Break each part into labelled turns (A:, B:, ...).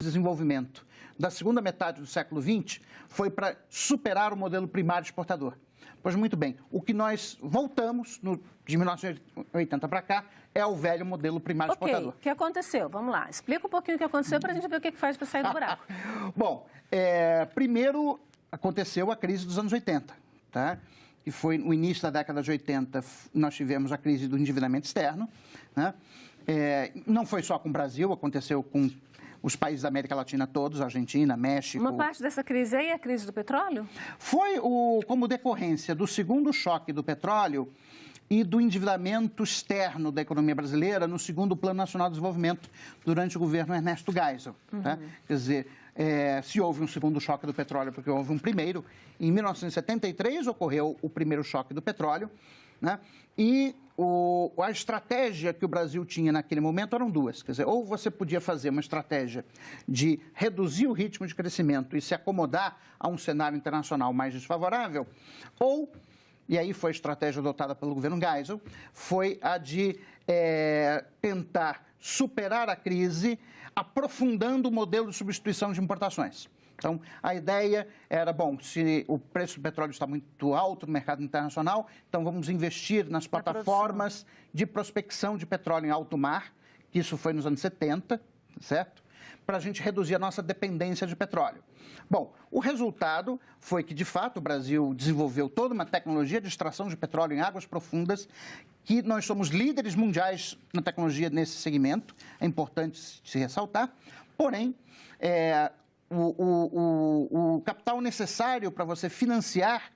A: desenvolvimento da segunda metade do século XX foi para superar o modelo primário exportador. Pois muito bem, o que nós voltamos de 1980 para cá é o velho modelo primário exportador.
B: O que aconteceu? Vamos lá, explica um pouquinho o que aconteceu para a gente ver o que faz para sair do buraco.
A: Bom, primeiro aconteceu a crise dos anos 80, tá? Que foi no início da década de 80, nós tivemos a crise do endividamento externo, né? Não foi só com o Brasil, aconteceu com os países da América Latina todos, Argentina, México.
B: Uma parte dessa crise aí é a crise do petróleo?
A: Foi como decorrência do segundo choque do petróleo e do endividamento externo da economia brasileira no segundo Plano Nacional de Desenvolvimento durante o governo Ernesto Geisel. Tá? Quer dizer, se houve um segundo choque do petróleo, porque houve um primeiro, em 1973 ocorreu o primeiro choque do petróleo, né? E a estratégia que o Brasil tinha naquele momento eram duas. Quer dizer, ou você podia fazer uma estratégia de reduzir o ritmo de crescimento e se acomodar a um cenário internacional mais desfavorável, ou, e aí foi a estratégia adotada pelo governo Geisel, foi a de tentar superar a crise aprofundando o modelo de substituição de importações. Então, a ideia era, bom, se o preço do petróleo está muito alto no mercado internacional, então vamos investir nas plataformas de prospecção de petróleo em alto mar, que isso foi nos anos 70, certo? Para a gente reduzir a nossa dependência de petróleo. Bom, o resultado foi que, de fato, o Brasil desenvolveu toda uma tecnologia de extração de petróleo em águas profundas, que nós somos líderes mundiais na tecnologia nesse segmento, é importante se ressaltar, porém, o capital necessário para você financiar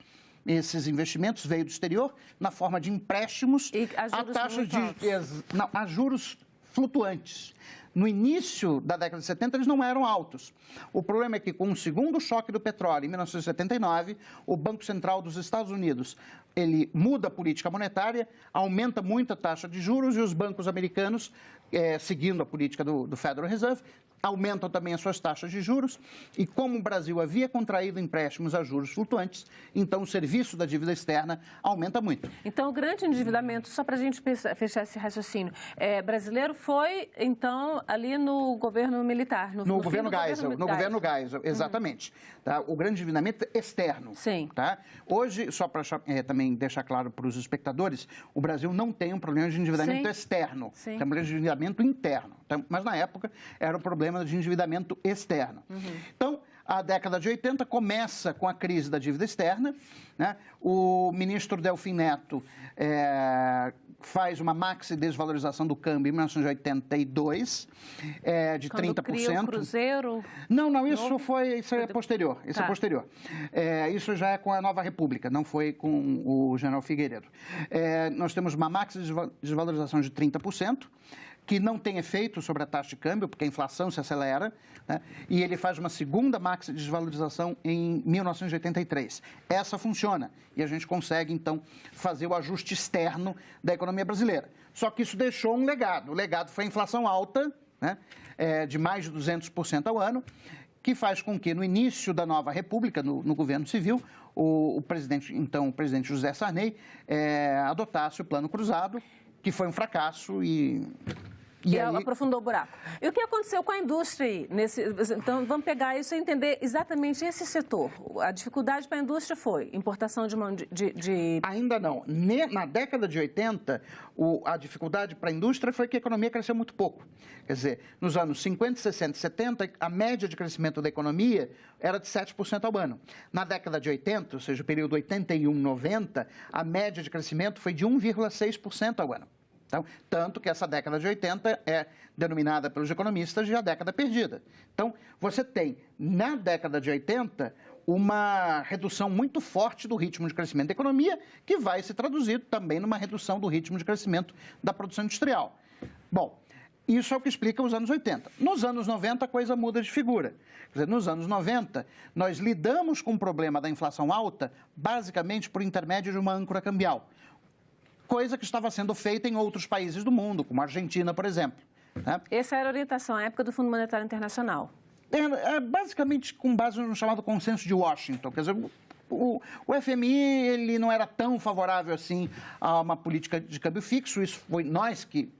A: esses investimentos veio do exterior na forma de empréstimos a taxas a juros flutuantes. No início da década de 70, eles não eram altos. O problema é que, com o segundo choque do petróleo, em 1979, o Banco Central dos Estados Unidos, ele muda a política monetária, aumenta muito a taxa de juros e os bancos americanos, seguindo a política do Federal Reserve, aumentam também as suas taxas de juros e, como o Brasil havia contraído empréstimos a juros flutuantes, então o serviço da dívida externa aumenta muito.
B: Então, o grande endividamento, só para a gente fechar esse raciocínio, brasileiro foi, então, ali no governo militar?
A: No governo Geisel, exatamente. Tá? O grande endividamento externo.
B: Sim.
A: Tá? Hoje, só para também deixar claro para os espectadores, o Brasil não tem um problema de endividamento externo, tem um problema de endividamento interno. Então, mas, na época, era o problema de endividamento externo. Então, a década de 80 começa com a crise da dívida externa, né? O ministro Delfim Neto faz uma maxi desvalorização do câmbio em 1982, de
B: quando
A: 30%.
B: Cria o Cruzeiro?
A: Não, isso é posterior. Isso é posterior. Isso já é com a Nova República, não foi com o general Figueiredo. Nós temos uma maxi desvalorização de 30%, que não tem efeito sobre a taxa de câmbio, porque a inflação se acelera, né? E ele faz uma segunda maxi desvalorização em 1983. Essa funciona e a gente consegue, então, fazer o ajuste externo da economia brasileira. Só que isso deixou um legado. O legado foi a inflação alta, né? De mais de 200% ao ano, que faz com que, no início da Nova República, no governo civil, o presidente José Sarney, adotasse o Plano Cruzado, que foi um fracasso e aí
B: aprofundou o buraco. E o que aconteceu com a indústria aí? Então, vamos pegar isso e entender exatamente esse setor. A dificuldade para a indústria foi importação de mão de...
A: Ainda não. Na década de 80, a dificuldade para a indústria foi que a economia cresceu muito pouco. Quer dizer, nos anos 50, 60 e 70, a média de crescimento da economia era de 7% ao ano. Na década de 80, ou seja, o período 81-90, a média de crescimento foi de 1,6% ao ano. Então, tanto que essa década de 80 é denominada pelos economistas de a década perdida. Então, você tem, na década de 80, uma redução muito forte do ritmo de crescimento da economia, que vai se traduzir também numa redução do ritmo de crescimento da produção industrial. Bom, isso é o que explica os anos 80. Nos anos 90, a coisa muda de figura. Quer dizer, nos anos 90, nós lidamos com o problema da inflação alta, basicamente por intermédio de uma âncora cambial. Coisa que estava sendo feita em outros países do mundo, como a Argentina, por exemplo. Né?
B: Essa era a orientação, à época do Fundo Monetário Internacional.
A: Basicamente com base no chamado consenso de Washington. Quer dizer, o FMI ele não era tão favorável assim a uma política de câmbio fixo. Isso foi nós que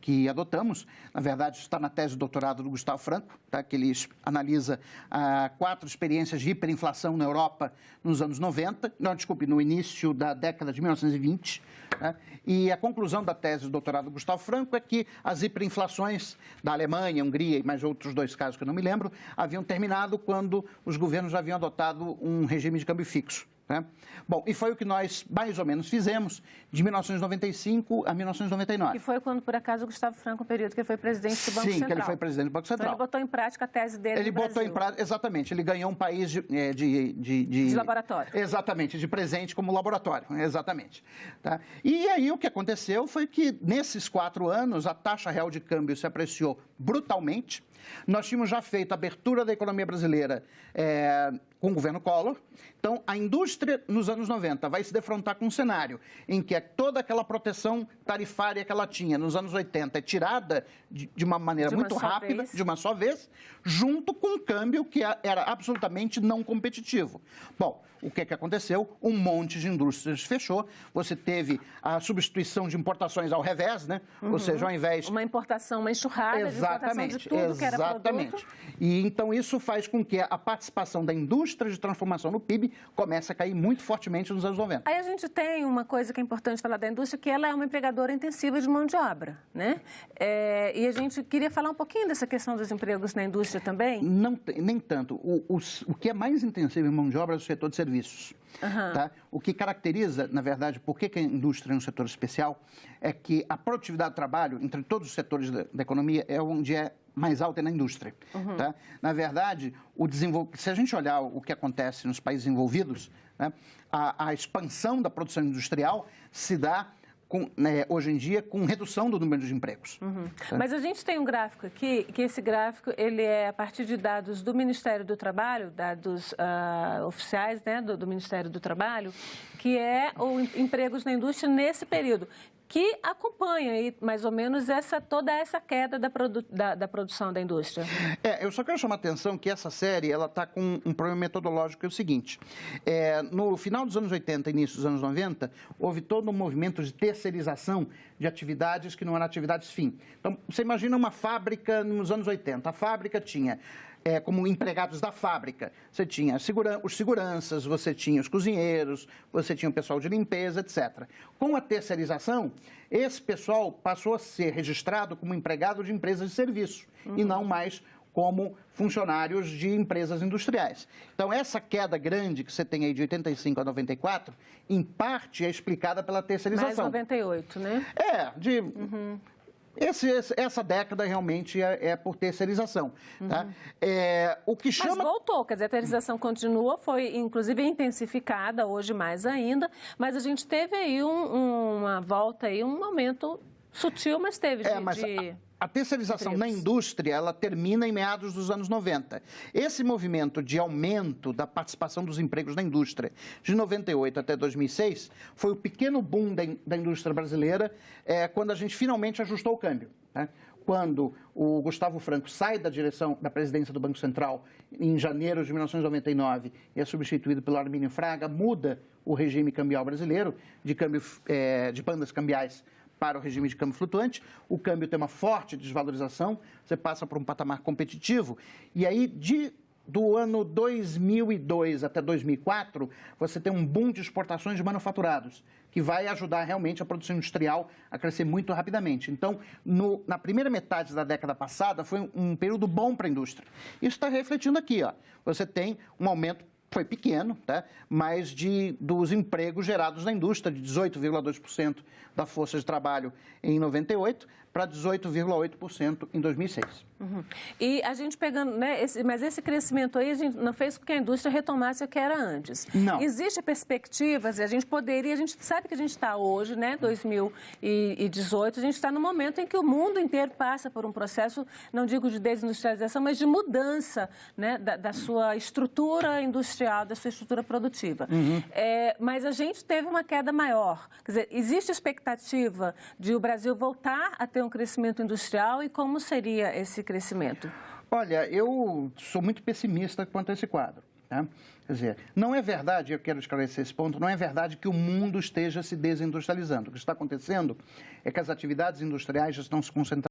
A: que adotamos. Na verdade, está na tese de doutorado do Gustavo Franco, tá? Que ele analisa 4 experiências de hiperinflação na Europa nos anos 90, não, desculpe, no início da década de 1920. Tá? E a conclusão da tese de doutorado do Gustavo Franco é que as hiperinflações da Alemanha, Hungria e mais outros 2 casos que eu não me lembro, haviam terminado quando os governos já haviam adotado um regime de câmbio fixo. Né? Bom, e foi o que nós mais ou menos fizemos de 1995 a 1999.
B: E foi quando, por acaso, o Gustavo Franco, o período que ele foi presidente do Banco Central.
A: Sim, que ele foi presidente do Banco Central.
B: Então, ele botou em prática a tese dele no Brasil.
A: Em prática, exatamente. Ele ganhou um país
B: de laboratório.
A: Exatamente, de presente como laboratório, exatamente. Tá? E aí o que aconteceu foi que, nesses 4 anos, a taxa real de câmbio se apreciou brutalmente. Nós tínhamos já feito a abertura da economia brasileira com o governo Collor. Então, a indústria, nos anos 90, vai se defrontar com um cenário em que toda aquela proteção tarifária que ela tinha nos anos 80 é tirada de uma maneira muito rápida, de uma só vez, junto com um câmbio que era absolutamente não competitivo. Bom, o que aconteceu? Um monte de indústrias fechou. Você teve a substituição de importações ao revés, né? Ou seja, ao invés...
B: Uma importação, uma enxurrada de importação de tudo que era produto.
A: E então isso faz com que a participação da indústria de transformação no PIB comece a cair muito fortemente nos anos 90.
B: Aí a gente tem uma coisa que é importante falar da indústria, que ela é uma empregadora intensiva de mão de obra, né? E a gente queria falar um pouquinho dessa questão dos empregos na indústria também?
A: Não, nem tanto. O que é mais intensivo em mão de obra é o setor de serviços. Tá? O que caracteriza, na verdade, por que a indústria é um setor especial, é que a produtividade do trabalho, entre todos os setores da economia, é onde é mais alta na indústria. Tá? Na verdade, se a gente olhar o que acontece nos países envolvidos, né, a expansão da produção industrial se dá hoje em dia, com redução do número de empregos.
B: Tá? Mas a gente tem um gráfico aqui, que esse gráfico ele é a partir de dados do Ministério do Trabalho, dados oficiais, né, do Ministério do Trabalho, que é o empregos na indústria nesse período, que acompanha aí, mais ou menos toda essa queda da produção da indústria.
A: Eu só quero chamar a atenção que essa série está com um problema metodológico, que é o seguinte. No final dos anos 80 e início dos anos 90, houve todo um movimento de terceirização de atividades que não eram atividades fim. Então, você imagina uma fábrica nos anos 80. A fábrica tinha... como empregados da fábrica. Você tinha os seguranças, você tinha os cozinheiros, você tinha o pessoal de limpeza, etc. Com a terceirização, esse pessoal passou a ser registrado como empregado de empresas de serviço e não mais como funcionários de empresas industriais. Então, essa queda grande que você tem aí de 85 a 94, em parte é explicada pela terceirização.
B: Mais 98, né?
A: Essa década realmente é por terceirização. Tá? O que chama...
B: Mas voltou, quer dizer, a terceirização continua, foi inclusive intensificada, hoje mais ainda, mas a gente teve aí uma volta, aí, um aumento sutil, mas teve
A: A terceirização na indústria, ela termina em meados dos anos 90. Esse movimento de aumento da participação dos empregos na indústria, de 98 até 2006, foi o pequeno boom da indústria brasileira, quando a gente finalmente ajustou o câmbio. Né? Quando o Gustavo Franco sai da presidência do Banco Central em janeiro de 1999 e é substituído pelo Armínio Fraga, muda o regime cambial brasileiro de bandas cambiais para o regime de câmbio flutuante, o câmbio tem uma forte desvalorização, você passa por um patamar competitivo, e aí do ano 2002 até 2004, você tem um boom de exportações de manufaturados, que vai ajudar realmente a produção industrial a crescer muito rapidamente. Então, na primeira metade da década passada, foi um período bom para a indústria. Isso está refletindo aqui, ó. Você tem um aumento, foi pequeno, tá? Mas dos empregos gerados na indústria, de 18,2% da força de trabalho em 98 para 18,8% em 2006.
B: E a gente pegando, né, mas esse crescimento aí a gente não fez com que a indústria retomasse o que era antes.
A: Não.
B: Existem perspectivas, a gente sabe que a gente está hoje, né, 2018, a gente está no momento em que o mundo inteiro passa por um processo, não digo de desindustrialização, mas de mudança, né, da sua estrutura industrial, da sua estrutura produtiva. Mas a gente teve uma queda maior. Quer dizer, existe expectativa de o Brasil voltar a ter um crescimento industrial e como seria esse crescimento?
A: Olha, eu sou muito pessimista quanto a esse quadro. Tá? Quer dizer, não é verdade, eu quero esclarecer esse ponto, não é verdade que o mundo esteja se desindustrializando. O que está acontecendo é que as atividades industriais já estão se concentrando